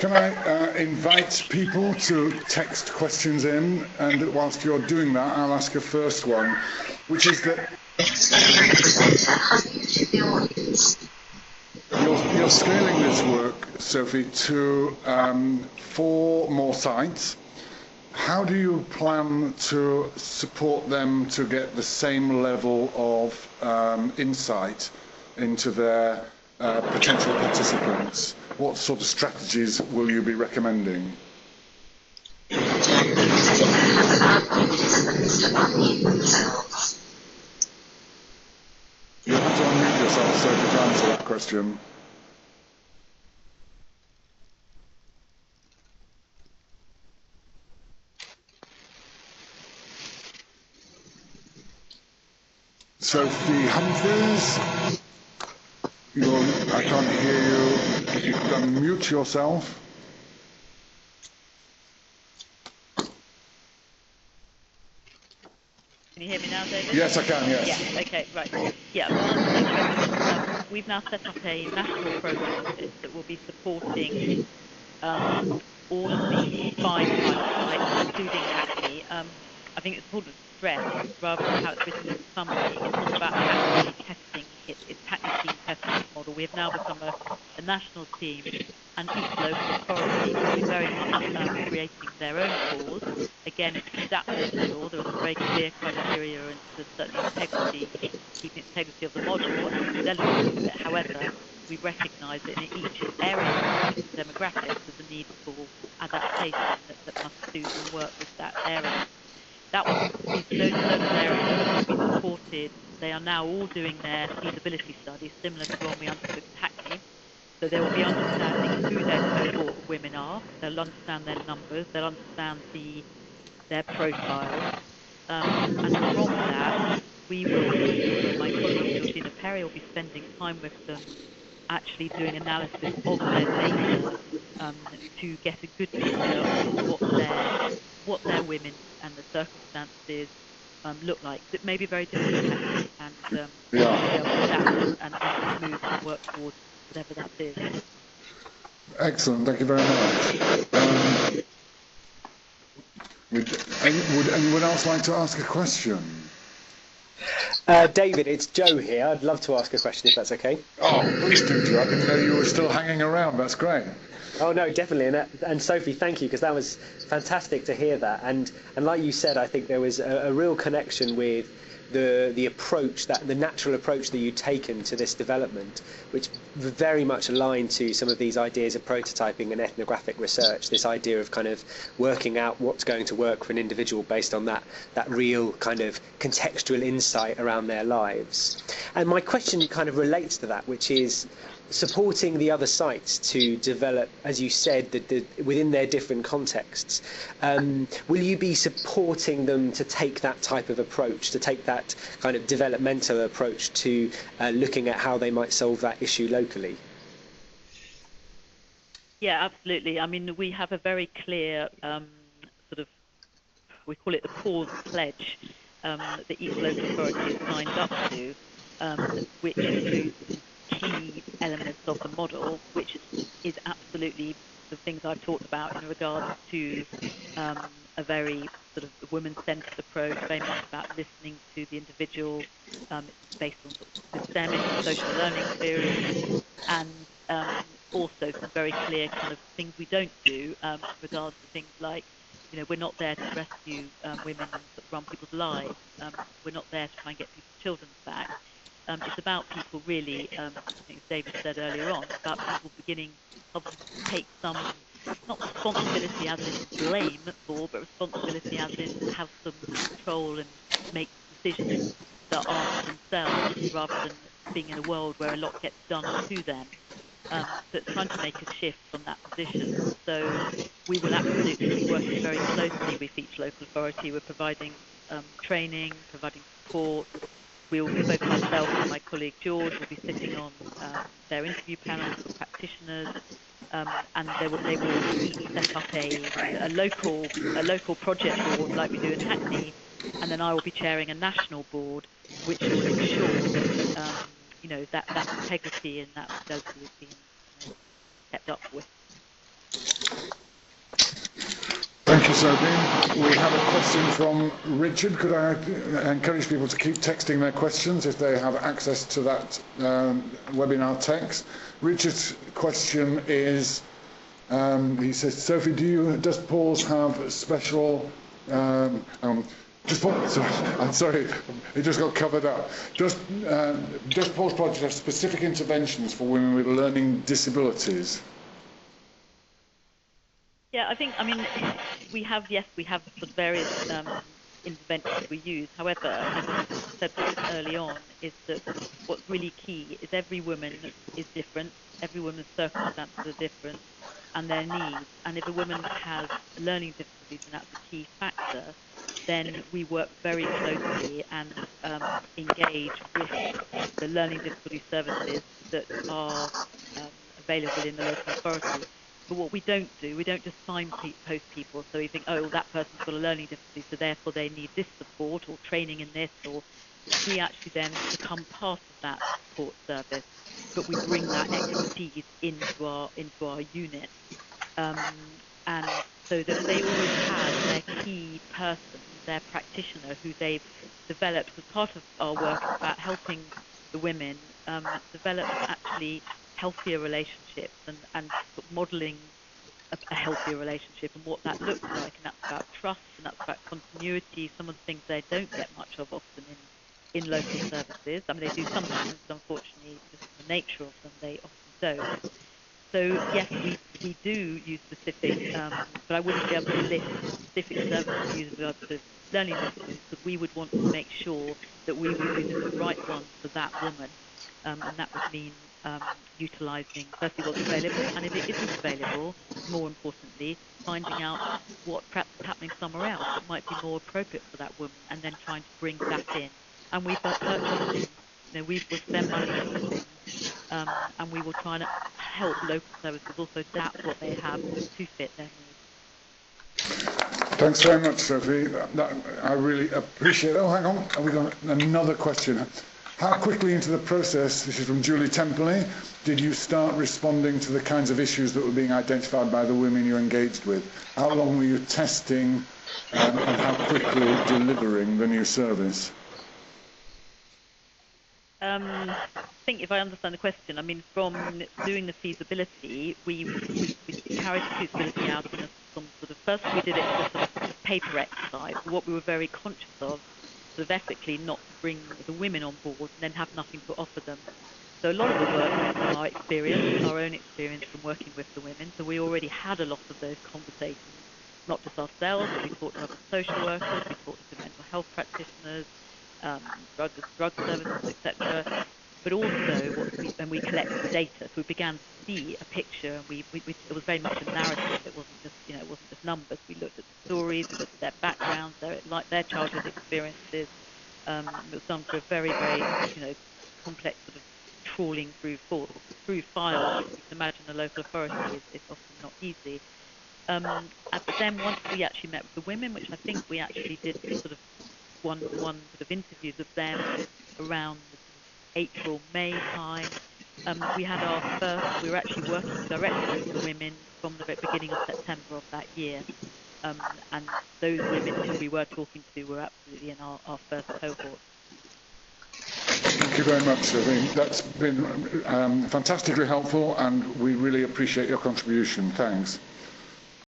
Can I invite people to text questions in, and whilst you're doing that, I'll ask a first one, which is that you're scaling this work, Sophie, to 4 more sites. How do you plan to support them to get the same level of insight into their potential participants? What sort of strategies will you be recommending? You have to unmute yourself, Sophie, to answer that question. Sophie Humphreys, I can't hear you. If you could unmute yourself. Can you hear me now, David? Yes, I can, yes. Yeah, okay, right. Yeah, we've now set up a national programme that will be supporting all of the 5 pilot sites, including Hackney. I think it's important to stress, rather than how it's written in the summary, it's not about Hackney testing, it's Hackney team testing this model. We have now become a national team, and each local authority will be very much creating their own cause. Again, it's adaptive model. There are some very clear criteria and there's certain integrity, keeping integrity of the model and fidelity of it. However, we recognise that in each area of demographics there's a need for adaptation that must suit and work with that area. Those local areas will be supported. They are now all doing their feasibility studies, similar to the one we undertook at Hackney. So they will be understanding who their cohort of women are. They'll understand their numbers. They'll understand their profile. And from that, we will, my colleague Georgina Perry will be spending time with them, actually doing analysis of their data to get a good picture of what their women and the circumstances look like. It may be very different, and be able to adapt and move and work towards whatever that is. Excellent, thank you very much. Would anyone else like to ask a question? David, it's Joe here. I'd love to ask a question if that's okay. Oh, please do, Joe. I didn't know you were still hanging around. That's great. Oh no, definitely, and Sophie, thank you, because that was fantastic to hear that. And like you said, I think there was a real connection with the approach, the natural approach that you'd taken to this development, which very much aligned to some of these ideas of prototyping and ethnographic research. This idea of kind of working out what's going to work for an individual based on that real kind of contextual insight around their lives. And my question kind of relates to that, which is supporting the other sites to develop, as you said, within their different contexts. Will you be supporting them to take that type of approach, to take that kind of developmental approach to looking at how they might solve that issue locally? Yeah, absolutely. I mean, we have a very clear we call it the cause pledge that each local authority has signed up to, which includes key elements of the model, which is absolutely the things I've talked about in regards to a very sort of women-centered approach, very much about listening to the individual. It's based on sort of systemic and social learning theory, and also some very clear kind of things we don't do with regards to things like, you know, we're not there to rescue women and sort of run people's lives. We're not there to try and get people's children back. It's about people really, I think as David said earlier on, about people beginning to take some, not responsibility as in blame for, but responsibility as in have some control and make decisions that are for themselves, rather than being in a world where a lot gets done to them. So it's trying to make a shift from that position. So we will absolutely be working very closely with each local authority. We're providing training, providing support. Both myself and my colleague George will be sitting on their interview panels for practitioners, and they will each set up a local project board like we do in Hackney, and then I will be chairing a national board, which will ensure that you know, that integrity and that fidelity is being kept up with. Thank you, Sophie. We have a question from Richard. Could I encourage people to keep texting their questions if they have access to that webinar text? Richard's question is, he says, Sophie, does Paul's have special, I'm sorry, it just got covered up. Does Paul's project have specific interventions for women with learning disabilities? Yeah, I mean, we have sort of various interventions we use. However, as I said early on, is that what's really key is every woman is different, every woman's circumstances are different, and their needs. And if a woman has learning difficulties, and that's a key factor, then we work very closely and engage with the learning difficulty services that are available in the local authority. But what we don't do, we don't just signpost people, so we think, oh, well, that person's got a learning difficulty, so therefore they need this support or training in this, or we actually then become part of that support service, but we bring that expertise into our unit, and so that they always have their key person, their practitioner, who they've developed as part of our work about helping the women develop actually healthier relationships and sort of modelling a healthier relationship and what that looks like, and that's about trust and that's about continuity, some of the things they don't get much of often in local services. I mean, they do sometimes, but unfortunately, just the nature of them, they often don't. So yes, we do use specific, but I wouldn't be able to list specific services we use with regards to learning difficulties, because we would want to make sure that we were using the right one for that woman, and that would mean utilising firstly what's available, and if it isn't available, more importantly, finding out what perhaps is happening somewhere else that might be more appropriate for that woman, and then trying to bring that in. And we've purchased, we will spend money on things, and we will try and help local services also adapt what they have to fit their needs. Thanks very much, Sophie. I really appreciate it. Oh, hang on. Have we got another question? How quickly into the process, this is from Julie Templey, did you start responding to the kinds of issues that were being identified by the women you engaged with? How long were you testing and how quickly delivering the new service? I think if I understand the question, I mean, from doing the feasibility, we carried the feasibility out in some sort of, first we did it as a sort of paper exercise. What we were very conscious of, sort of ethically, not to bring the women on board and then have nothing to offer them. So a lot of the work was from our experience, our own experience from working with the women. So we already had a lot of those conversations, not just ourselves, but we talked to other social workers, we talked to mental health practitioners, drug services, etc. But also, when we collected the data, so we began to see a picture, and it was very much a narrative. It wasn't just, it wasn't just numbers. We looked at the stories, we looked at their backgrounds, their childhood experiences. It was done through a very, very, complex sort of trawling through files. You can imagine a local authority is often not easy. But then once we actually met with the women, which I think we actually did sort of one-to-one sort of interviews of them around April, May time. We had our first, we were actually working directly with the women from the beginning of September of that year. And those women who we were talking to were absolutely in our first cohort. Thank you very much, Sophie. That's been fantastically helpful, and we really appreciate your contribution. Thanks.